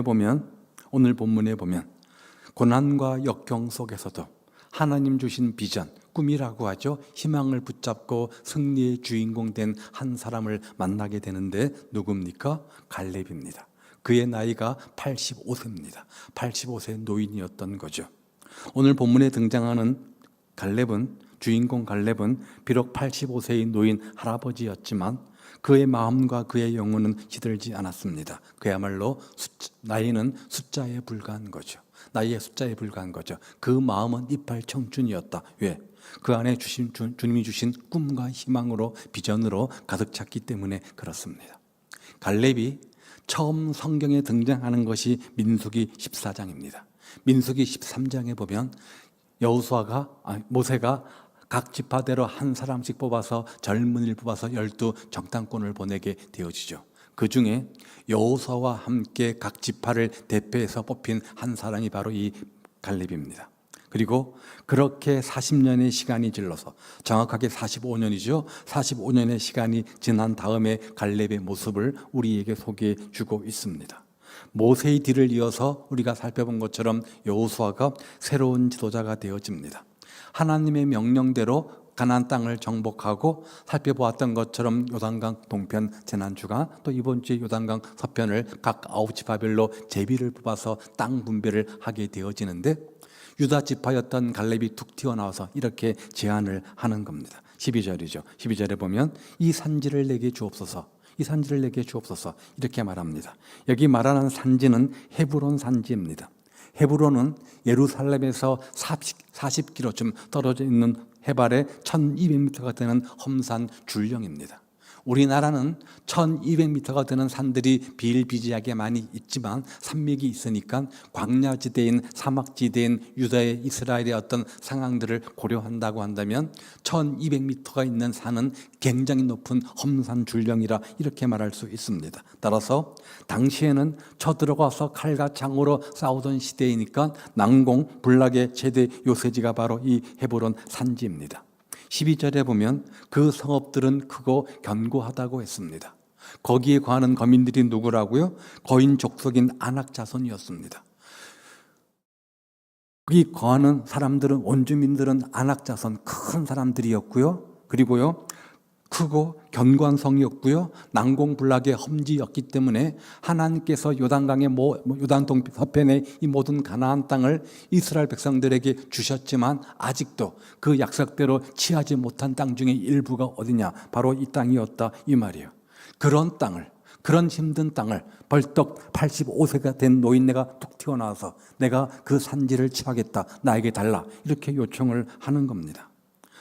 보면, 오늘 본문에 보면 고난과 역경 속에서도 하나님 주신 비전, 꿈이라고 하죠. 희망을 붙잡고 승리의 주인공 된 한 사람을 만나게 되는데 누굽니까? 갈렙입니다. 그의 나이가 85세입니다. 85세 노인이었던 거죠. 오늘 본문에 등장하는 갈렙은, 주인공 갈렙은 비록 85세의 노인 할아버지였지만 그의 마음과 그의 영혼은 시들지 않았습니다. 그야말로 나이는 숫자에 불과한 거죠. 나이의 숫자에 불과한 거죠. 그 마음은 이빨 청춘이었다. 왜? 그 안에 주님이 주신 꿈과 희망으로, 비전으로 가득 찼기 때문에 그렇습니다. 갈렙이 처음 성경에 등장하는 것이 민수기 14장입니다. 민수기 13장에 보면 모세가 각 지파대로 한 사람씩 뽑아서, 젊은이를 뽑아서 12 정탐꾼을 보내게 되어지죠. 그 중에 여호수아와 함께 각 지파를 대표해서 뽑힌 한 사람이 바로 이 갈렙입니다. 그리고 그렇게 40년의 시간이 질러서, 정확하게 45년이죠. 45년의 시간이 지난 다음에 갈렙의 모습을 우리에게 소개해 주고 있습니다. 모세의 뒤를 이어서 우리가 살펴본 것처럼 여호수아가 새로운 지도자가 되어집니다. 하나님의 명령대로 가나안 땅을 정복하고, 살펴보았던 것처럼 요단강 동편 지난주가, 또 이번 주에 요단강 서편을 각 9지파별로 제비를 뽑아서 땅 분배를 하게 되어지는데, 유다 지파였던 갈렙이 툭 튀어나와서 이렇게 제안을 하는 겁니다. 12절이죠. 12절에 보면 이 산지를 내게 주옵소서, 이 산지를 내게 주옵소서, 이렇게 말합니다. 여기 말하는 산지는 헤브론 산지입니다. 헤브론은 예루살렘에서 40km쯤 떨어져 있는 해발에 1200m가 되는 험산 줄령입니다. 우리나라는 1200m가 되는 산들이 비일비재하게 많이 있지만 산맥이 있으니까 광야지대인, 사막지대인 유다의, 이스라엘의 어떤 상황들을 고려한다고 한다면 1200m가 있는 산은 굉장히 높은 험산 줄령이라 이렇게 말할 수 있습니다. 따라서 당시에는 쳐들어가서 칼과 창으로 싸우던 시대이니까 난공, 불락의 최대 요새지가 바로 이 헤브론 산지입니다. 12절에 보면 그 성읍들은 크고 견고하다고 했습니다. 거기에 거하는 거민들이 누구라고요? 거인 족속인 아낙 자손이었습니다. 거기 거하는 사람들은, 원주민들은 아낙 자손, 큰 사람들이었고요. 그리고요, 크고 견고한 성이었고요, 난공불락의 험지였기 때문에 하나님께서 요단강의 요단 동서편의 이 모든 가나안 땅을 이스라엘 백성들에게 주셨지만 아직도 그 약속대로 취하지 못한 땅 중에 일부가 어디냐? 바로 이 땅이었다, 이 말이에요. 그런 땅을, 그런 힘든 땅을 벌떡 85세가 된 노인네가 툭 튀어나와서 내가 그 산지를 취하겠다, 나에게 달라, 이렇게 요청을 하는 겁니다.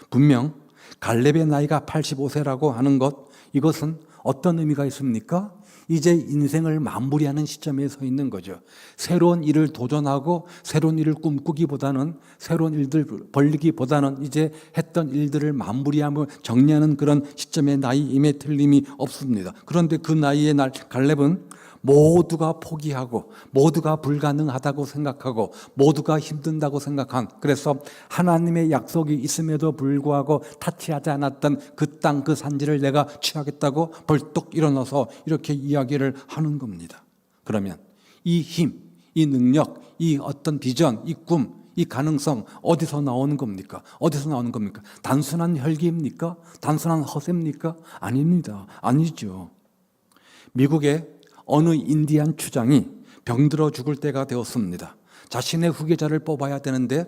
분명 갈렙의 나이가 85세라고 하는 것, 이것은 어떤 의미가 있습니까? 이제 인생을 마무리하는 시점에 서 있는 거죠. 새로운 일을 도전하고 새로운 일을 꿈꾸기보다는, 새로운 일들 벌리기보다는 이제 했던 일들을 마무리하며 정리하는 그런 시점의 나이임에 틀림이 없습니다. 그런데 그 나이의 날 갈렙은 모두가 포기하고, 모두가 불가능하다고 생각하고, 모두가 힘든다고 생각한, 그래서 하나님의 약속이 있음에도 불구하고 타치하지 않았던 그 땅, 그 산지를 내가 취하겠다고 벌떡 일어나서 이렇게 이야기를 하는 겁니다. 그러면 이 힘, 이 능력, 이 어떤 비전, 이 꿈, 이 가능성 어디서 나오는 겁니까? 어디서 나오는 겁니까? 단순한 혈기입니까? 단순한 허세입니까? 아닙니다. 아니죠. 미국의 어느 인디안 추장이 병들어 죽을 때가 되었습니다. 자신의 후계자를 뽑아야 되는데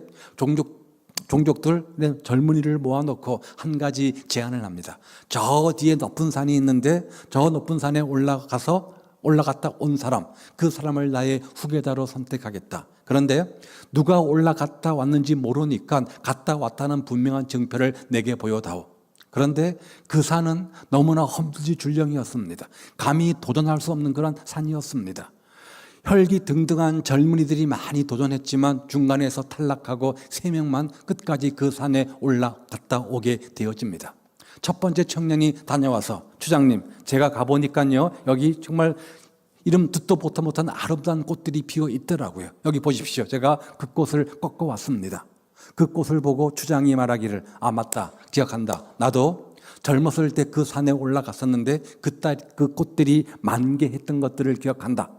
종족들, 젊은이를 모아놓고 한 가지 제안을 합니다. 저 뒤에 높은 산이 있는데 저 높은 산에 올라갔다 온 사람, 그 사람을 나의 후계자로 선택하겠다. 그런데 누가 올라갔다 왔는지 모르니까 갔다 왔다는 분명한 증표를 내게 보여다오. 그런데 그 산은 너무나 험지줄령이었습니다. 감히 도전할 수 없는 그런 산이었습니다. 혈기등등한 젊은이들이 많이 도전했지만 중간에서 탈락하고 3명만 끝까지 그 산에 올라갔다 오게 되어집니다. 첫 번째 청년이 다녀와서, 추장님, 제가 가보니까요, 여기 정말 이름 듣도 보도 못한 아름다운 꽃들이 피어 있더라고요. 여기 보십시오. 제가 그 꽃을 꺾어 왔습니다. 그 꽃을 보고 추장이 말하기를, 아, 맞다, 기억한다. 나도 젊었을 때 그 산에 올라갔었는데 그 꽃들이 만개했던 것들을 기억한다.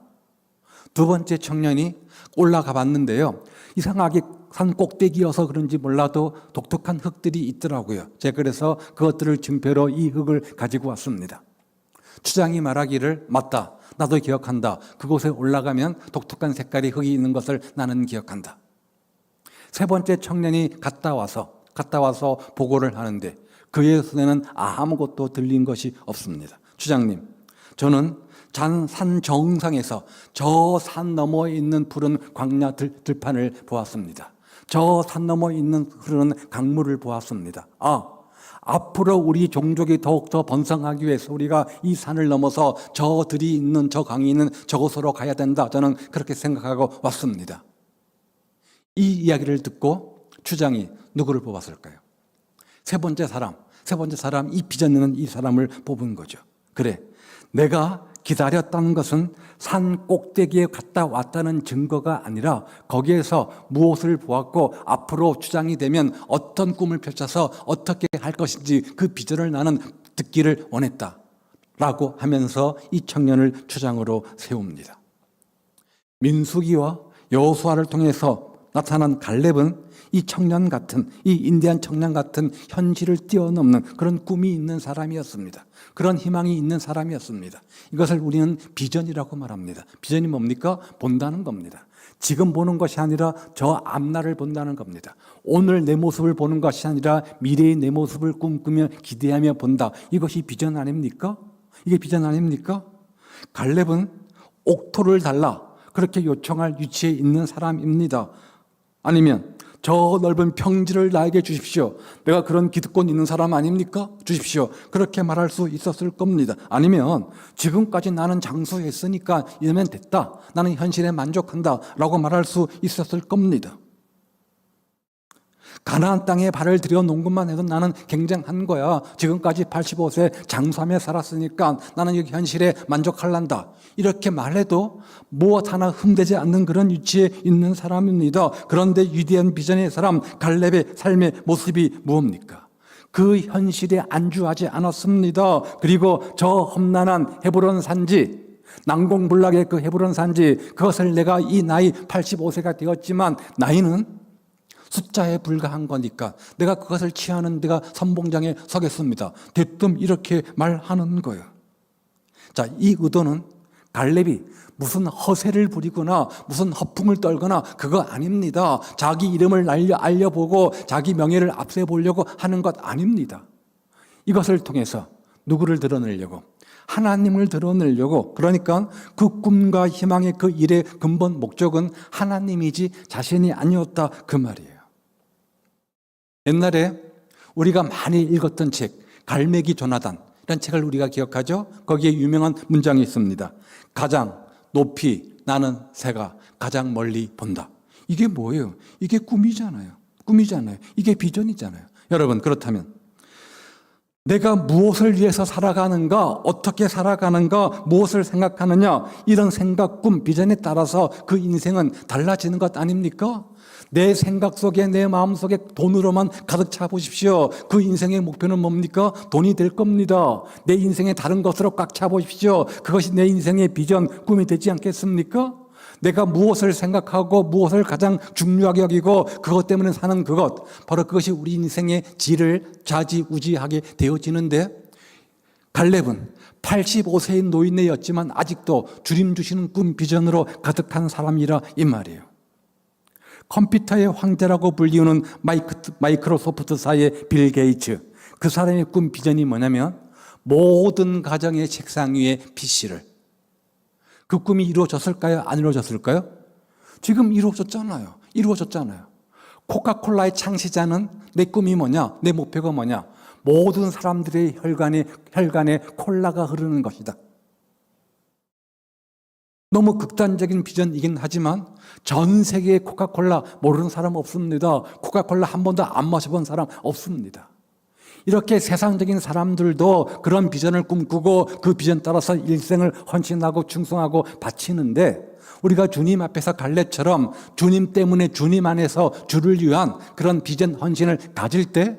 두 번째 청년이 올라가 봤는데요. 이상하게 산 꼭대기여서 그런지 몰라도 독특한 흙들이 있더라고요. 제가 그래서 그것들을 증표로 이 흙을 가지고 왔습니다. 추장이 말하기를 맞다. 나도 기억한다. 그곳에 올라가면 독특한 색깔의 흙이 있는 것을 나는 기억한다. 세 번째 청년이 갔다 와서 보고를 하는데 그의 손에는 아무것도 들린 것이 없습니다. 추장님, 저는 산 정상에서 저 산 너머에 있는 푸른 광야 들판을 보았습니다. 저 산 너머에 있는 흐르는 강물을 보았습니다. 앞으로 우리 종족이 더욱더 번성하기 위해서 우리가 이 산을 넘어서 저 들이 있는 저 강이 있는 저곳으로 가야 된다. 저는 그렇게 생각하고 왔습니다. 이 이야기를 듣고 추장이 누구를 뽑았을까요? 세 번째 사람, 이 비전 있는 이 사람을 뽑은 거죠. 그래, 내가 기다렸다는 것은 산 꼭대기에 갔다 왔다는 증거가 아니라 거기에서 무엇을 보았고 앞으로 추장이 되면 어떤 꿈을 펼쳐서 어떻게 할 것인지 그 비전을 나는 듣기를 원했다 라고 하면서 이 청년을 추장으로 세웁니다. 민수기와 여호수아를 통해서 나타난 갈렙은 이 청년 같은, 이 인디안 청년 같은 현실을 뛰어넘는 그런 꿈이 있는 사람이었습니다. 그런 희망이 있는 사람이었습니다. 이것을 우리는 비전이라고 말합니다. 비전이 뭡니까? 본다는 겁니다. 지금 보는 것이 아니라 저 앞날을 본다는 겁니다. 오늘 내 모습을 보는 것이 아니라 미래의 내 모습을 꿈꾸며 기대하며 본다. 이것이 비전 아닙니까? 이게 비전 아닙니까? 갈렙은 옥토를 달라 그렇게 요청할 위치에 있는 사람입니다. 아니면 저 넓은 평지를 나에게 주십시오. 내가 그런 기득권 있는 사람 아닙니까? 주십시오. 그렇게 말할 수 있었을 겁니다. 아니면 지금까지 나는 장수했으니까 이러면 됐다. 나는 현실에 만족한다. 라고 말할 수 있었을 겁니다. 가나안 땅에 발을 들여놓은 것만 해도 나는 굉장한 거야. 지금까지 85세 장수하며 살았으니까 나는 여기 현실에 만족할란다. 이렇게 말해도 무엇 하나 흠되지 않는 그런 위치에 있는 사람입니다. 그런데 위대한 비전의 사람 갈렙의 삶의 모습이 무엇입니까? 그 현실에 안주하지 않았습니다. 그리고 저 험난한 헤브론 산지, 난공불락의 그 헤브론 산지, 그것을 내가 이 나이 85세가 되었지만 나이는 숫자에 불과한 거니까 내가 그것을 취하는 데가 선봉장에 서겠습니다. 대뜸 이렇게 말하는 거예요. 자, 이 의도는 갈렙이 무슨 허세를 부리거나 무슨 허풍을 떨거나 그거 아닙니다. 자기 이름을 알려보고 자기 명예를 앞세보려고 하는 것 아닙니다. 이것을 통해서 누구를 드러내려고? 하나님을 드러내려고. 그러니까 그 꿈과 희망의 그 일의 근본 목적은 하나님이지 자신이 아니었다 그 말이에요. 옛날에 우리가 많이 읽었던 책 갈매기 조나단 이런 책을 우리가 기억하죠? 거기에 유명한 문장이 있습니다. 가장 높이 나는 새가 가장 멀리 본다. 이게 뭐예요? 이게 꿈이잖아요. 이게 비전이잖아요. 여러분, 그렇다면 내가 무엇을 위해서 살아가는가, 어떻게 살아가는가, 무엇을 생각하느냐, 이런 생각, 꿈, 비전에 따라서 그 인생은 달라지는 것 아닙니까? 내 생각 속에, 내 마음 속에 돈으로만 가득 차 보십시오. 그 인생의 목표는 뭡니까? 돈이 될 겁니다. 내 인생의 다른 것으로 꽉 차 보십시오. 그것이 내 인생의 비전, 꿈이 되지 않겠습니까? 내가 무엇을 생각하고 무엇을 가장 중요하게 여기고 그것 때문에 사는 그것, 바로 그것이 우리 인생의 질을 좌지우지하게 되어지는데, 갈렙은 85세의 노인네였지만 아직도 주님 주시는 꿈 비전으로 가득한 사람이라 이 말이에요. 컴퓨터의 황제라고 불리우는 마이크로소프트사의 빌 게이츠, 그 사람의 꿈 비전이 뭐냐면 모든 가정의 책상 위에 PC를. 그 꿈이 이루어졌을까요? 안 이루어졌을까요? 지금 이루어졌잖아요. 코카콜라의 창시자는 내 꿈이 뭐냐? 내 목표가 뭐냐? 모든 사람들의 혈관에 콜라가 흐르는 것이다. 너무 극단적인 비전이긴 하지만 전 세계의 코카콜라 모르는 사람 없습니다. 코카콜라 한 번도 안 마셔본 사람 없습니다. 이렇게 세상적인 사람들도 그런 비전을 꿈꾸고 그 비전 따라서 일생을 헌신하고 충성하고 바치는데, 우리가 주님 앞에서 갈렙처럼 주님 때문에 주님 안에서 주를 위한 그런 비전 헌신을 가질 때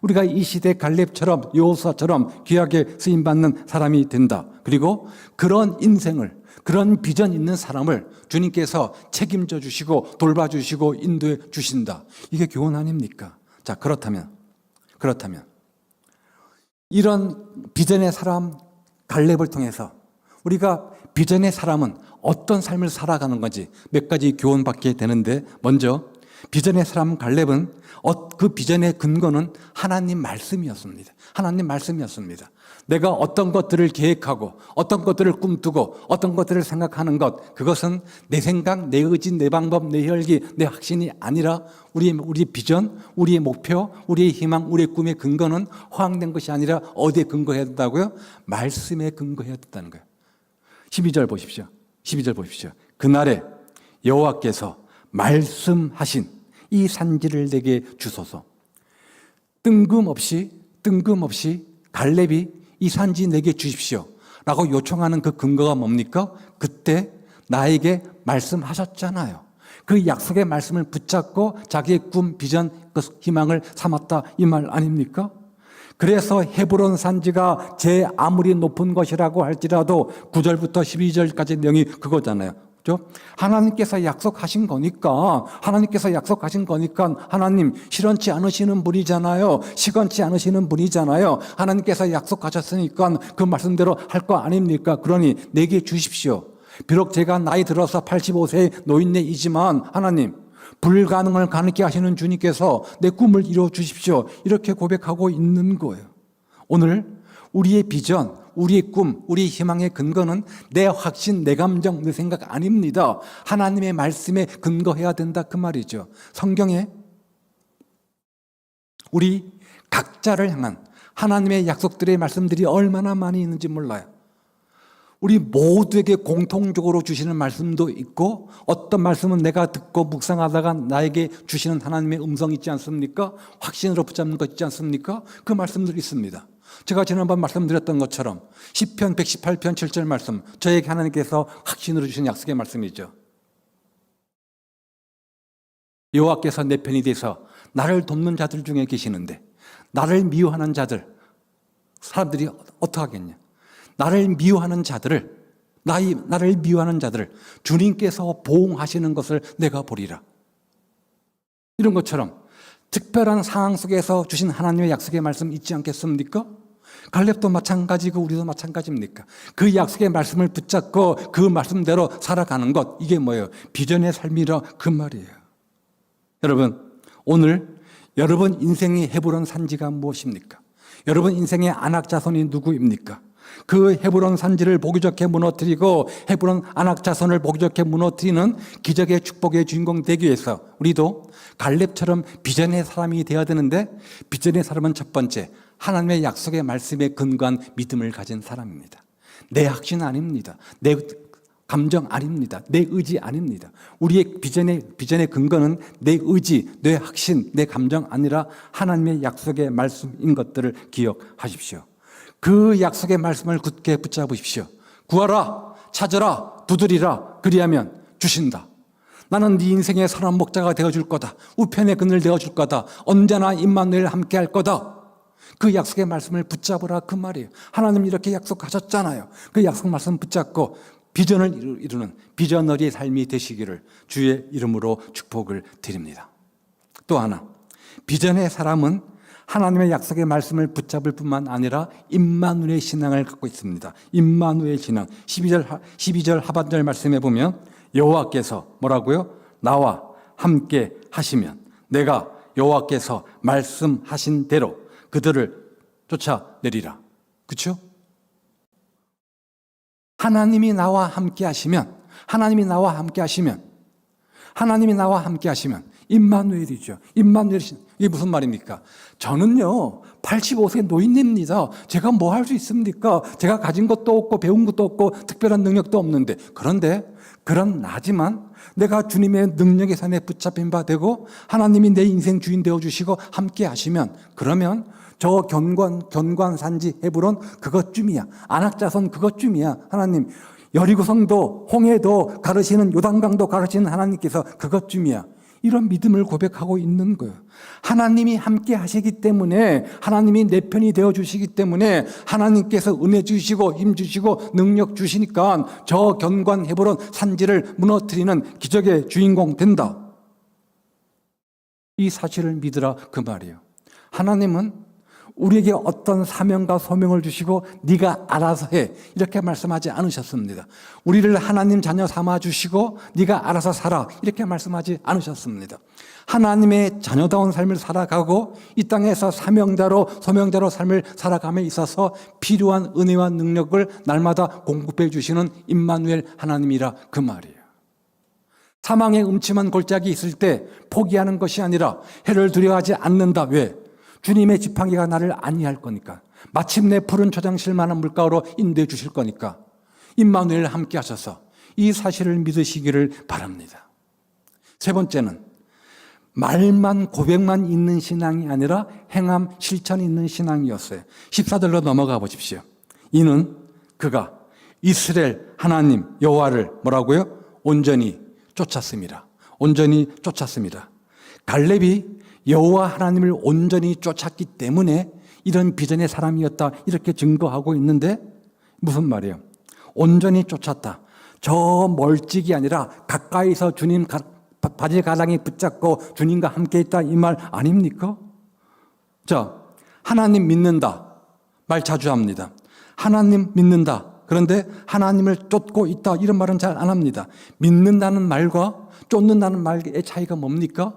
우리가 이 시대 갈렙처럼 여호수아처럼 귀하게 쓰임받는 사람이 된다. 그리고 그런 인생을, 그런 비전 있는 사람을 주님께서 책임져 주시고 돌봐주시고 인도해 주신다. 이게 교훈 아닙니까? 자, 그렇다면 이런 비전의 사람 갈렙을 통해서 우리가 비전의 사람은 어떤 삶을 살아가는 건지 몇 가지 교훈받게 되는데, 먼저 비전의 사람 갈렙은 그 비전의 근거는 하나님 말씀이었습니다. 하나님 말씀이었습니다. 내가 어떤 것들을 계획하고 어떤 것들을 꿈꾸고 어떤 것들을 생각하는 것, 그것은 내 생각, 내 의지, 내 방법, 내 혈기, 내 확신이 아니라 우리의 비전, 우리의 목표, 우리의 희망, 우리의 꿈의 근거는 허황된 것이 아니라 어디에 근거해야 된다고요? 말씀에 근거해야 된다는 거예요. 12절 보십시오. 12절 보십시오. 그날에 여호와께서 말씀하신 이 산지를 내게 주소서. 뜬금없이 갈렙이 이 산지 내게 주십시오 라고 요청하는 그 근거가 뭡니까? 그때 나에게 말씀하셨잖아요. 그 약속의 말씀을 붙잡고 자기의 꿈, 비전, 그 희망을 삼았다, 이 말 아닙니까? 그래서 헤브론 산지가 제 아무리 높은 것이라고 할지라도 9절부터 12절까지 내용이 그거잖아요. 그렇죠? 하나님께서 약속하신 거니까 하나님 실현치 않으시는 분이잖아요. 시건치 않으시는 분이잖아요. 하나님께서 약속하셨으니까 그 말씀대로 할 거 아닙니까? 그러니 내게 주십시오. 비록 제가 나이 들어서 85세의 노인네이지만 하나님, 불가능을 가능케 하시는 주님께서 내 꿈을 이루어 주십시오. 이렇게 고백하고 있는 거예요. 오늘 우리의 비전, 우리의 꿈, 우리의 희망의 근거는 내 확신, 내 감정, 내 생각 아닙니다. 하나님의 말씀에 근거해야 된다, 그 말이죠. 성경에 우리 각자를 향한 하나님의 약속들의 말씀들이 얼마나 많이 있는지 몰라요. 우리 모두에게 공통적으로 주시는 말씀도 있고, 어떤 말씀은 내가 듣고 묵상하다가 나에게 주시는 하나님의 음성이 있지 않습니까? 확신으로 붙잡는 것 있지 않습니까? 그 말씀들이 있습니다. 제가 지난번 말씀드렸던 것처럼 시편 118편 7절 말씀, 저에게 하나님께서 확신으로 주신 약속의 말씀이죠. 여호와께서 내 편이 돼서 나를 돕는 자들 중에 계시는데, 나를 미워하는 자들, 사람들이 어떻게 하겠냐? 나를 미워하는 자들을 주님께서 보응하시는 것을 내가 보리라. 이런 것처럼 특별한 상황 속에서 주신 하나님의 약속의 말씀 있지 않겠습니까? 갈렙도 마찬가지고 우리도 마찬가지입니까? 그 약속의 말씀을 붙잡고 그 말씀대로 살아가는 것, 이게 뭐예요? 비전의 삶이라, 그 말이에요. 여러분, 오늘 여러분 인생의 헤브론 산지가 무엇입니까? 여러분 인생의 안악자손이 누구입니까? 그 헤브론 산지를 보기 좋게 무너뜨리고 헤브론 안악자손을 보기 좋게 무너뜨리는 기적의 축복의 주인공 되기 위해서 우리도 갈렙처럼 비전의 사람이 되어야 되는데, 비전의 사람은 첫 번째, 하나님의 약속의 말씀에 근거한 믿음을 가진 사람입니다. 내 확신 아닙니다. 내 감정 아닙니다. 내 의지 아닙니다. 우리의 비전의 근거는 내 의지, 내 확신, 내 감정 아니라 하나님의 약속의 말씀인 것들을 기억하십시오. 그 약속의 말씀을 굳게 붙잡으십시오. 구하라, 찾으라, 두드리라, 그리하면 주신다. 나는 네 인생의 선한 목자가 되어줄 거다. 우편의 그늘 되어줄 거다. 언제나 임마누엘 함께 할 거다. 그 약속의 말씀을 붙잡으라, 그 말이에요. 하나님 이렇게 약속하셨잖아요. 그 약속 말씀 붙잡고 비전을 이루는 비전너리의 삶이 되시기를 주의 이름으로 축복을 드립니다. 또 하나, 비전의 사람은 하나님의 약속의 말씀을 붙잡을 뿐만 아니라 임마누엘 신앙을 갖고 있습니다. 임마누엘 신앙. 12절 하반절 말씀에 보면 여호와께서 뭐라고요? 나와 함께 하시면 내가 여호와께서 말씀하신 대로 그들을 쫓아내리라. 그렇죠? 하나님이 나와 함께 하시면 임마누엘이죠. 임마누엘이 이게 무슨 말입니까? 저는요 85세 노인입니다. 제가 뭐 할 수 있습니까? 제가 가진 것도 없고 배운 것도 없고 특별한 능력도 없는데, 그런데 그런 나지만 내가 주님의 능력의 산에 붙잡힌 바 되고 하나님이 내 인생 주인 되어주시고 함께 하시면, 그러면 저 견관 산지 헤브론 그것쯤이야. 안악자손 그것쯤이야. 하나님 여리고성도 홍해도 가르시는, 요단강도 가르시는 하나님께서 그것쯤이야. 이런 믿음을 고백하고 있는 거예요. 하나님이 함께 하시기 때문에, 하나님이 내 편이 되어 주시기 때문에, 하나님께서 은혜 주시고 힘 주시고 능력 주시니까 저 견고한 헤브론 산지를 무너뜨리는 기적의 주인공 된다. 이 사실을 믿으라 그 말이에요. 하나님은 우리에게 어떤 사명과 소명을 주시고 네가 알아서 해 이렇게 말씀하지 않으셨습니다. 우리를 하나님 자녀 삼아 주시고 네가 알아서 살아 이렇게 말씀하지 않으셨습니다. 하나님의 자녀다운 삶을 살아가고 이 땅에서 사명자로 소명자로 삶을 살아감에 있어서 필요한 은혜와 능력을 날마다 공급해 주시는 임마누엘 하나님이라 그 말이에요. 사망의 음침한 골짜기 있을 때 포기하는 것이 아니라 해를 두려워하지 않는다. 왜? 주님의 지팡이가 나를 안위할 거니까. 마침내 푸른 초장실 만한 물가로 인도해 주실 거니까. 임마누엘 함께 하셔서 이 사실을 믿으시기를 바랍니다. 세 번째는 말만 고백만 있는 신앙이 아니라 행함 실천이 있는 신앙이었어요. 14절로 넘어가 보십시오. 이는 그가 이스라엘 하나님 여호와를 뭐라고요? 온전히 쫓았습니다. 온전히 쫓았습니다. 갈렙이 여호와 하나님을 온전히 쫓았기 때문에 이런 비전의 사람이었다 이렇게 증거하고 있는데 무슨 말이에요? 온전히 쫓았다. 저 멀찍이 아니라 가까이서 주님 바지가랑이 붙잡고 주님과 함께 있다 이 말 아닙니까? 자, 하나님 믿는다 말 자주 합니다. 하나님 믿는다. 그런데 하나님을 쫓고 있다 이런 말은 잘 안 합니다. 믿는다는 말과 쫓는다는 말의 차이가 뭡니까?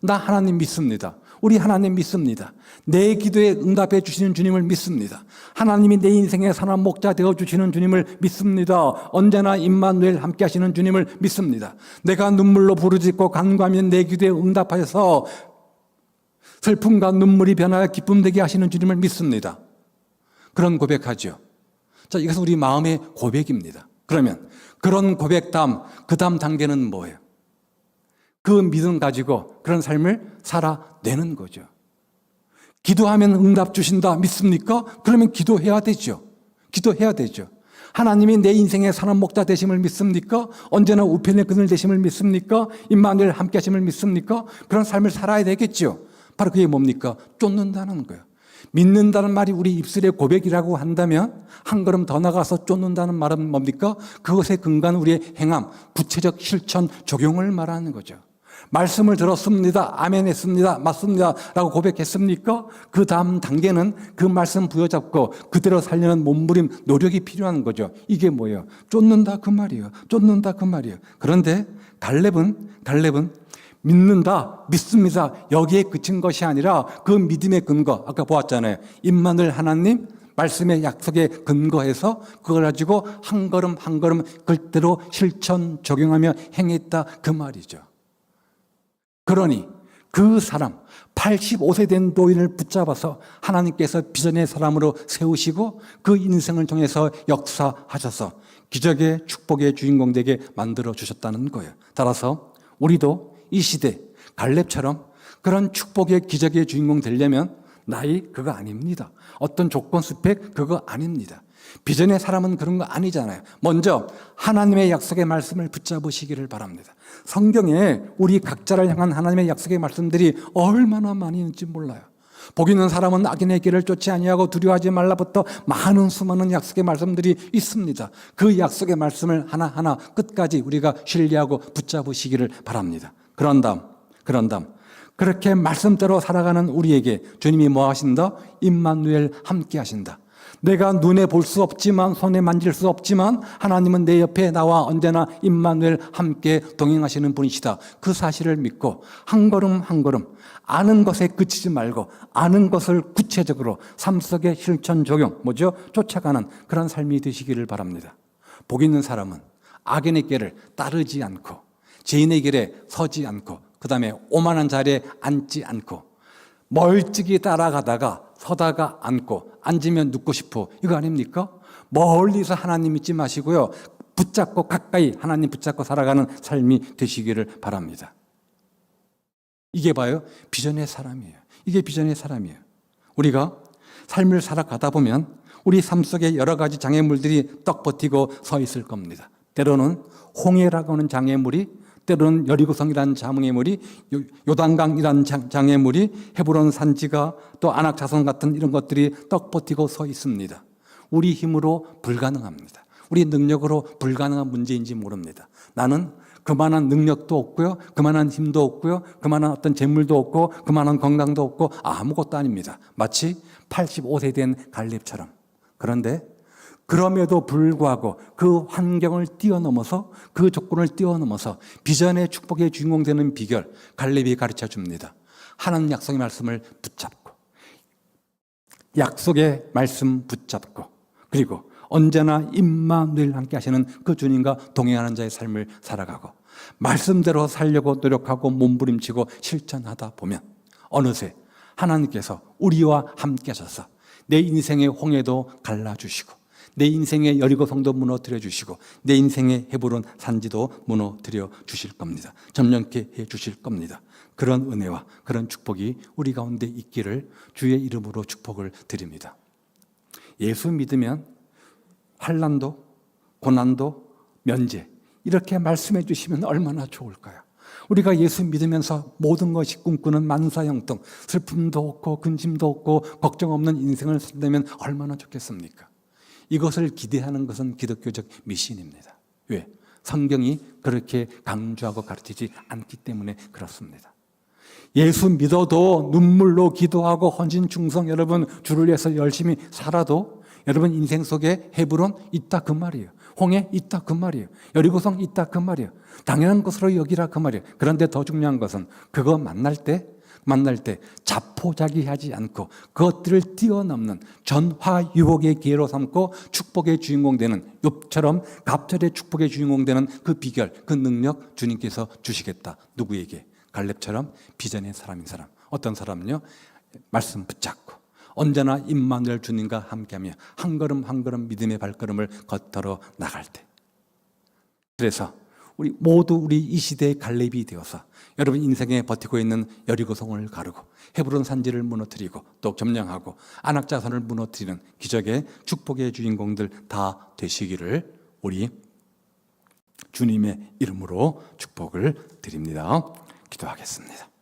나 하나님 믿습니다. 우리 하나님 믿습니다. 내 기도에 응답해 주시는 주님을 믿습니다. 하나님이 내 인생의 선한 목자 되어 주시는 주님을 믿습니다. 언제나 임마누엘 함께 하시는 주님을 믿습니다. 내가 눈물로 부르짖고 간구하면 내 기도에 응답하셔서 슬픔과 눈물이 변하여 기쁨 되게 하시는 주님을 믿습니다. 그런 고백하죠. 자, 이것은 우리 마음의 고백입니다. 그러면 그런 고백 그 다음 단계는 뭐예요? 그 믿음 가지고 그런 삶을 살아내는 거죠. 기도하면 응답 주신다 믿습니까? 그러면 기도해야 되죠. 기도해야 되죠. 하나님이 내 인생의 선한 목자 되심을 믿습니까? 언제나 우편의 그늘 되심을 믿습니까? 임마누엘 함께 하심을 믿습니까? 그런 삶을 살아야 되겠죠. 바로 그게 뭡니까? 쫓는다는 거예요. 믿는다는 말이 우리 입술의 고백이라고 한다면 한 걸음 더 나가서 쫓는다는 말은 뭡니까? 그것에 근거한 우리의 행함, 구체적 실천, 적용을 말하는 거죠. 말씀을 들었습니다. 아멘 했습니다. 맞습니다. 라고 고백했습니까? 그 다음 단계는 그 말씀 부여잡고 그대로 살려는 몸부림, 노력이 필요한 거죠. 이게 뭐예요? 쫓는다 그 말이에요. 쫓는다 그 말이에요. 그런데 갈렙은 믿는다, 믿습니다. 여기에 그친 것이 아니라 그 믿음의 근거, 아까 보았잖아요. 임마누엘 하나님 말씀의 약속에 근거해서 그걸 가지고 한 걸음 한 걸음 그대로 실천 적용하며 행했다 그 말이죠. 그러니 그 사람 85세 된 노인을 붙잡아서 하나님께서 비전의 사람으로 세우시고 그 인생을 통해서 역사하셔서 기적의 축복의 주인공 되게 만들어 주셨다는 거예요. 따라서 우리도 이 시대 갈렙처럼 그런 축복의 기적의 주인공 되려면 나이 그거 아닙니다. 어떤 조건 스펙 그거 아닙니다. 비전의 사람은 그런 거 아니잖아요. 먼저 하나님의 약속의 말씀을 붙잡으시기를 바랍니다. 성경에 우리 각자를 향한 하나님의 약속의 말씀들이 얼마나 많이 있는지 몰라요. 복 있는 사람은 악인의 길을 쫓지 아니하고 두려워하지 말라부터 많은 수많은 약속의 말씀들이 있습니다. 그 약속의 말씀을 하나하나 끝까지 우리가 신뢰하고 붙잡으시기를 바랍니다. 그런 다음 그렇게 말씀대로 살아가는 우리에게 주님이 뭐 하신다? 임마누엘 함께 하신다. 내가 눈에 볼 수 없지만 손에 만질 수 없지만 하나님은 내 옆에 나와 언제나 임마누엘 함께 동행하시는 분이시다. 그 사실을 믿고 한 걸음 한 걸음 아는 것에 그치지 말고 아는 것을 구체적으로 삶 속에 실천 적용 쫓아가는 그런 삶이 되시기를 바랍니다. 복 있는 사람은 악인의 길을 따르지 않고 죄인의 길에 서지 않고 그 다음에 오만한 자리에 앉지 않고 멀찍이 따라가다가 서다가 앉고 앉으면 눕고 싶어 이거 아닙니까? 멀리서 하나님 믿지 마시고요. 붙잡고 가까이 하나님 붙잡고 살아가는 삶이 되시기를 바랍니다. 이게 봐요. 비전의 사람이에요. 이게 비전의 사람이에요. 우리가 삶을 살아가다 보면 우리 삶 속에 여러 가지 장애물들이 떡 버티고 서 있을 겁니다. 때로는 홍해라고 하는 장애물이 때로는 여리고성이라는 장애물이, 요단강이라는 장애물이, 헤브론 산지가 또 안악자손 같은 이런 것들이 떡 버티고 서 있습니다. 우리 힘으로 불가능합니다. 우리 능력으로 불가능한 문제인지 모릅니다. 나는 그만한 능력도 없고요, 그만한 힘도 없고요, 그만한 어떤 재물도 없고, 그만한 건강도 없고 아무것도 아닙니다. 마치 85세 된 갈렙처럼. 그런데 그럼에도 불구하고 그 환경을 뛰어넘어서, 그 조건을 뛰어넘어서 비전의 축복의 주인공 되는 비결, 갈렙이 가르쳐 줍니다. 하나님 약속의 말씀을 붙잡고, 약속의 말씀 붙잡고, 그리고 언제나 임마누엘 함께 하시는 그 주님과 동행하는 자의 삶을 살아가고, 말씀대로 살려고 노력하고 몸부림치고 실천하다 보면 어느새 하나님께서 우리와 함께 하셔서 내 인생의 홍해도 갈라주시고, 내 인생의 여리고성도 무너뜨려 주시고, 내 인생의 헤브론 산지도 무너뜨려 주실 겁니다. 점령케 해 주실 겁니다. 그런 은혜와 그런 축복이 우리 가운데 있기를 주의 이름으로 축복을 드립니다. 예수 믿으면 환난도, 고난도, 면제, 이렇게 말씀해 주시면 얼마나 좋을까요? 우리가 예수 믿으면서 모든 것이 꿈꾸는 만사형통, 슬픔도 없고 근심도 없고 걱정 없는 인생을 산다면 얼마나 좋겠습니까? 이것을 기대하는 것은 기독교적 미신입니다. 왜? 성경이 그렇게 강조하고 가르치지 않기 때문에 그렇습니다. 예수 믿어도 눈물로 기도하고 헌신 충성, 여러분 주를 위해서 열심히 살아도 여러분 인생 속에 헤브론 있다 그 말이에요. 홍해 있다 그 말이에요. 여리고성 있다 그 말이에요. 당연한 것으로 여기라 그 말이에요. 그런데 더 중요한 것은 그거 만날 때 자포자기하지 않고 그것들을 뛰어넘는 전화유복의 기회로 삼고 축복의 주인공 되는, 욥처럼 갑절의 축복의 주인공 되는 그 비결, 그 능력 주님께서 주시겠다. 누구에게? 갈렙처럼 비전의 사람인 사람. 어떤 사람은요? 말씀 붙잡고 언제나 임마누엘 주님과 함께하며 한 걸음 한 걸음 믿음의 발걸음을 걷어 나갈 때. 그래서 우리 이 시대의 갈렙이 되어서 여러분 인생에 버티고 있는 여리고성을 가르고 헤브론 산지를 무너뜨리고 또 점령하고 안악자손을 무너뜨리는 기적의 축복의 주인공들 다 되시기를 우리 주님의 이름으로 축복을 드립니다. 기도하겠습니다.